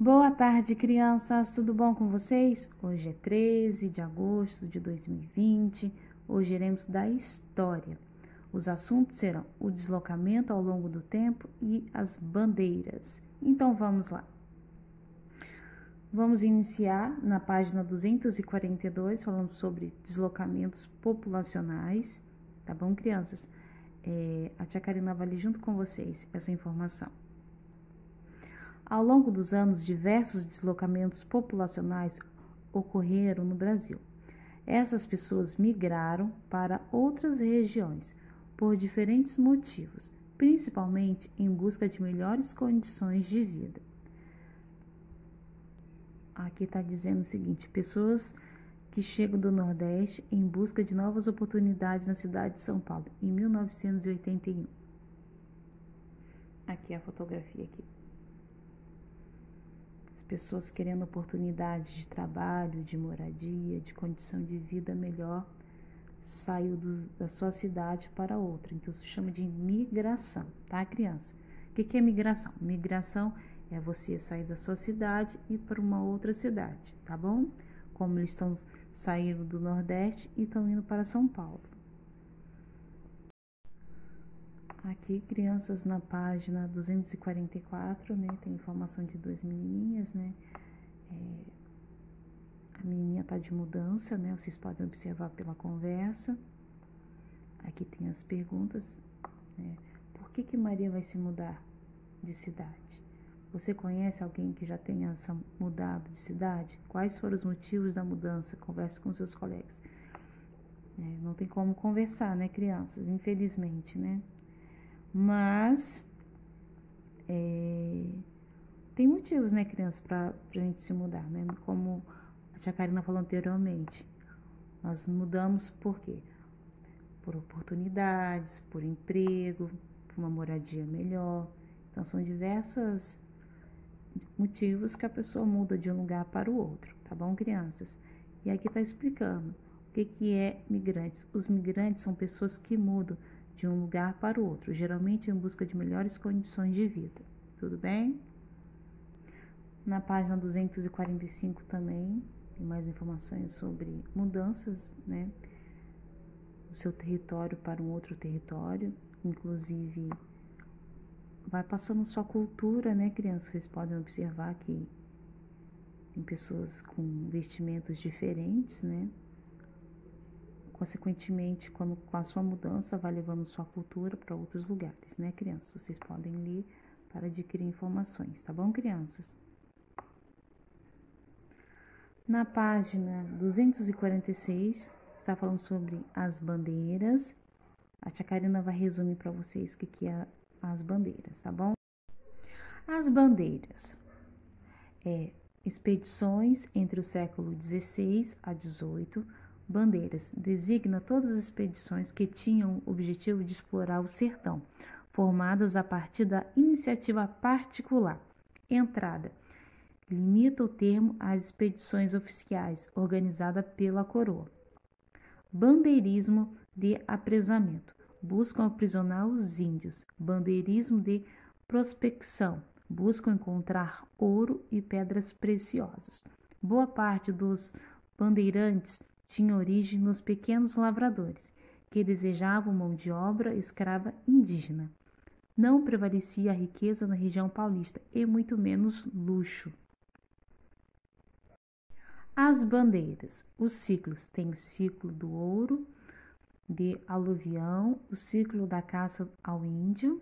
Boa tarde, crianças, tudo bom com vocês? Hoje é 13 de agosto de 2020, hoje iremos estudar história. Os assuntos serão o deslocamento ao longo do tempo e as bandeiras. Então vamos lá. Vamos iniciar na página 242, falando sobre deslocamentos populacionais, tá bom, crianças? A tia Karina vai ler junto com vocês essa informação. Ao longo dos anos, diversos deslocamentos populacionais ocorreram no Brasil. Essas pessoas migraram para outras regiões por diferentes motivos, principalmente em busca de melhores condições de vida. Aqui está dizendo o seguinte: pessoas que chegam do Nordeste em busca de novas oportunidades na cidade de São Paulo, em 1981. Aqui é a fotografia aqui. Pessoas querendo oportunidades de trabalho, de moradia, de condição de vida melhor, saiu da sua cidade para outra. Então, se chama de migração, tá, criança? O que é migração? Migração é você sair da sua cidade e ir para uma outra cidade, tá bom? Como eles estão saindo do Nordeste e estão indo para São Paulo. Aqui, crianças, na página 244, né, tem informação de duas menininhas, né, a menininha tá de mudança, né, vocês podem observar pela conversa. Aqui tem as perguntas, né, por que Maria vai se mudar de cidade? Você conhece alguém que já tenha mudado de cidade? Quais foram os motivos da mudança? Converse com seus colegas. Não tem como conversar, né, crianças, infelizmente, né? Mas tem motivos, né, criança, pra gente se mudar, né? Como a tia Karina falou anteriormente, nós mudamos por quê? Por oportunidades, por emprego, por uma moradia melhor. Então, são diversos motivos que a pessoa muda de um lugar para o outro, tá bom, crianças? E aqui tá explicando o que é migrantes. Os migrantes são pessoas que mudam de um lugar para o outro, geralmente em busca de melhores condições de vida. Tudo bem? Na página 245 também tem mais informações sobre mudanças, né, do seu território para um outro território, inclusive vai passando sua cultura, né, crianças? Vocês podem observar que tem pessoas com vestimentos diferentes, né? Consequentemente, com a sua mudança, vai levando sua cultura para outros lugares, né, crianças? Vocês podem ler para adquirir informações, tá bom, crianças? Na página 246, está falando sobre as bandeiras. A tia Karina vai resumir para vocês o que é as bandeiras, tá bom? As bandeiras expedições entre o século XVI a XVIII. Bandeiras designa todas as expedições que tinham o objetivo de explorar o sertão, formadas a partir da iniciativa particular. Entrada. Limita o termo às expedições oficiais, organizada pela coroa. Bandeirismo de apresamento. Buscam aprisionar os índios. Bandeirismo de prospecção. Buscam encontrar ouro e pedras preciosas. Boa parte dos bandeirantes tinha origem nos pequenos lavradores, que desejavam mão de obra escrava indígena. Não prevalecia a riqueza na região paulista, e muito menos luxo. As bandeiras. Os ciclos. Tem o ciclo do ouro, de aluvião, o ciclo da caça ao índio,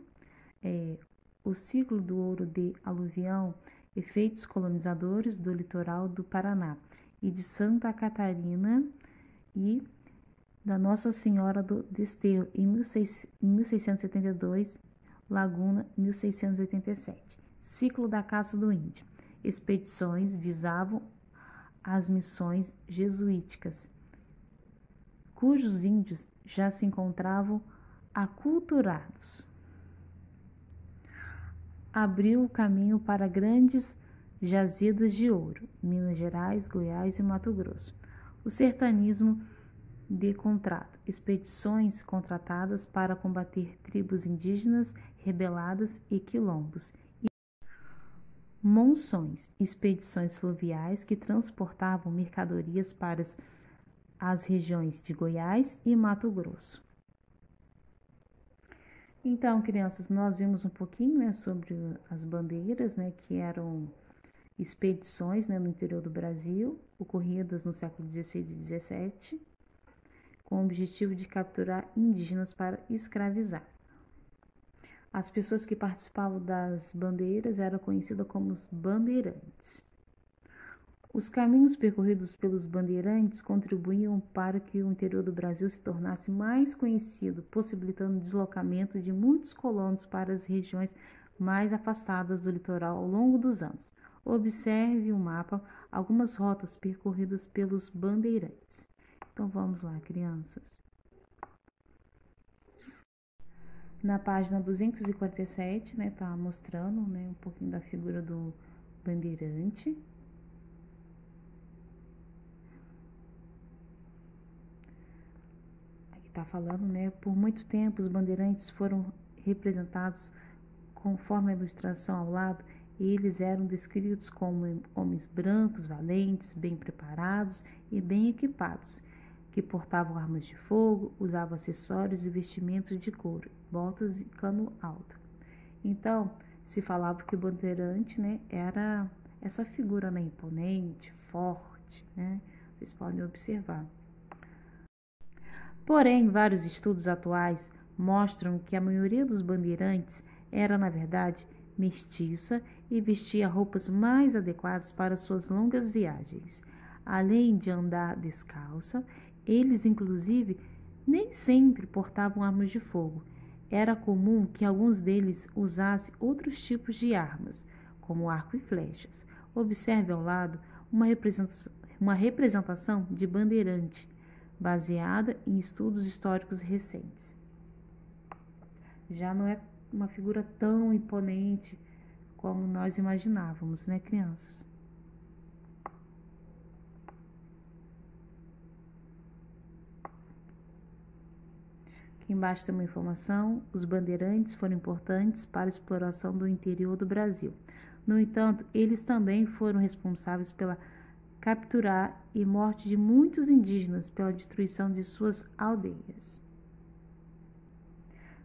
o ciclo do ouro de aluvião, efeitos colonizadores do litoral do Paraná e de Santa Catarina e da Nossa Senhora do Desterro, em 1672, Laguna, 1687. Ciclo da caça do índio. Expedições visavam as missões jesuíticas, cujos índios já se encontravam aculturados. Abriu o caminho para grandes jazidas de ouro, Minas Gerais, Goiás e Mato Grosso. O sertanismo de contrato, expedições contratadas para combater tribos indígenas rebeladas e quilombos. monções, expedições fluviais que transportavam mercadorias para as regiões de Goiás e Mato Grosso. Então, crianças, nós vimos um pouquinho, né, sobre as bandeiras, né, que eram expedições, né, no interior do Brasil, ocorridas no século XVI e XVII, com o objetivo de capturar indígenas para escravizar. As pessoas que participavam das bandeiras eram conhecidas como os bandeirantes. Os caminhos percorridos pelos bandeirantes contribuíam para que o interior do Brasil se tornasse mais conhecido, possibilitando o deslocamento de muitos colonos para as regiões mais afastadas do litoral ao longo dos anos. Observe o mapa, algumas rotas percorridas pelos bandeirantes. Então vamos lá, crianças. Na página 247, né, tá mostrando, né, um pouquinho da figura do bandeirante. Aqui tá falando, né, por muito tempo os bandeirantes foram representados conforme a ilustração ao lado, eles eram descritos como homens brancos, valentes, bem preparados e bem equipados, que portavam armas de fogo, usavam acessórios e vestimentos de couro, botas e cano alto. Então, se falava que o bandeirante, né, era essa figura, né, imponente, forte, né? Vocês podem observar. Porém, vários estudos atuais mostram que a maioria dos bandeirantes era, na verdade, mestiça e vestia roupas mais adequadas para suas longas viagens. Além de andar descalça, eles, inclusive, nem sempre portavam armas de fogo. Era comum que alguns deles usassem outros tipos de armas, como arco e flechas. Observe ao lado uma representação de bandeirante, baseada em estudos históricos recentes. Já não é uma figura tão imponente como nós imaginávamos, né, crianças? Aqui embaixo tem uma informação: os bandeirantes foram importantes para a exploração do interior do Brasil. No entanto, eles também foram responsáveis pela capturar e morte de muitos indígenas, pela destruição de suas aldeias.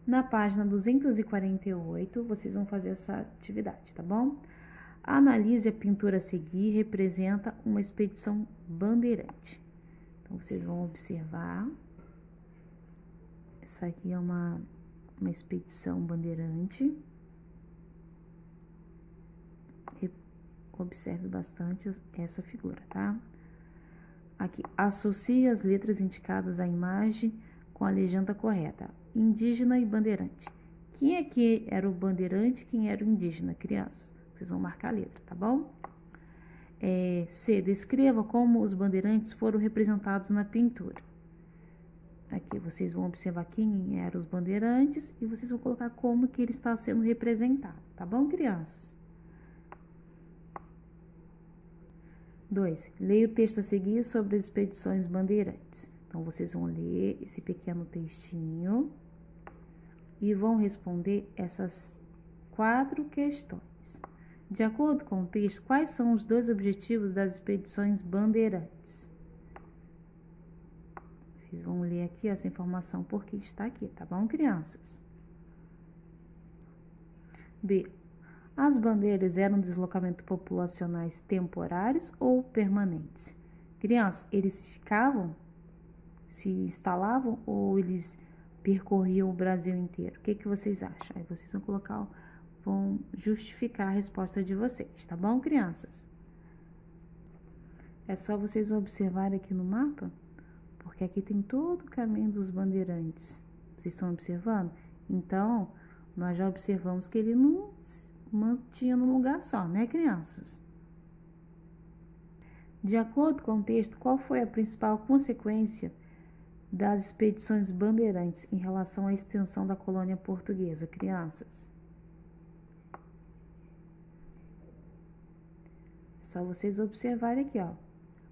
Na página 248, vocês vão fazer essa atividade, tá bom? Analise a pintura a seguir, representa uma expedição bandeirante. Então, vocês vão observar. Essa aqui é uma expedição bandeirante. Observe bastante essa figura, tá? Aqui, associe as letras indicadas à imagem com a legenda correta. Indígena e bandeirante. Quem é que era o bandeirante, quem era o indígena? Crianças, vocês vão marcar a letra, tá bom? C. Descreva como os bandeirantes foram representados na pintura. Aqui vocês vão observar quem eram os bandeirantes e vocês vão colocar como que ele está sendo representado, tá bom, crianças? 2. Leia o texto a seguir sobre as expedições bandeirantes. Então, vocês vão ler esse pequeno textinho e vão responder essas 4 questões. De acordo com o texto, quais são os 2 objetivos das expedições bandeirantes? Vocês vão ler aqui essa informação porque está aqui, tá bom, crianças? B. As bandeiras eram deslocamentos populacionais temporários ou permanentes? Crianças, eles ficavam, se instalavam ou eles percorriam o Brasil inteiro? O que vocês acham? Aí vocês vão justificar a resposta de vocês, tá bom, crianças? É só vocês observarem aqui no mapa, porque aqui tem todo o caminho dos bandeirantes. Vocês estão observando? Então, nós já observamos que ele não mantinha num lugar só, né, crianças? De acordo com o texto, qual foi a principal consequência das expedições bandeirantes em relação à extensão da colônia portuguesa, crianças? É só vocês observarem aqui, ó.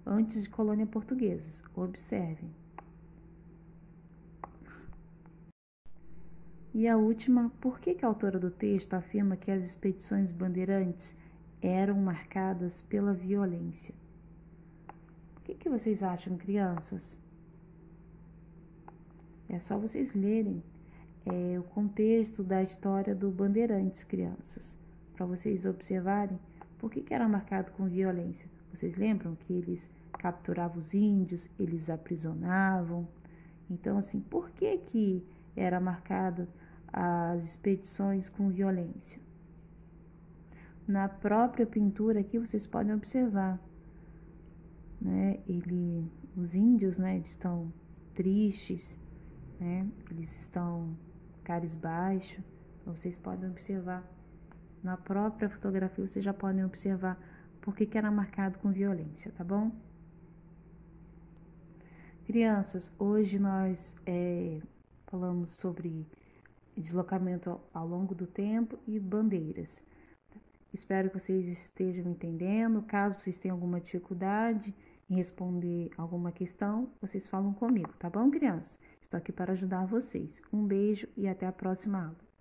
Antes de colônia portuguesa, observem. E a última, por que a autora do texto afirma que as expedições bandeirantes eram marcadas pela violência. O que vocês acham, crianças? É só vocês lerem o contexto da história do Bandeirantes, crianças, para vocês observarem por que era marcado com violência. Vocês lembram que eles capturavam os índios, eles aprisionavam? Então, assim, por que era marcado as expedições com violência? Na própria pintura aqui vocês podem observar, né? Os índios, né? Eles estão tristes, né? Eles estão cabisbaixos. Então, vocês podem observar na própria fotografia, vocês já podem observar por que era marcado com violência, tá bom? Crianças, hoje nós falamos sobre deslocamento ao longo do tempo e bandeiras. Espero que vocês estejam entendendo. Caso vocês tenham alguma dificuldade em responder alguma questão, vocês falam comigo, tá bom, crianças? Estou aqui para ajudar vocês. Um beijo e até a próxima aula.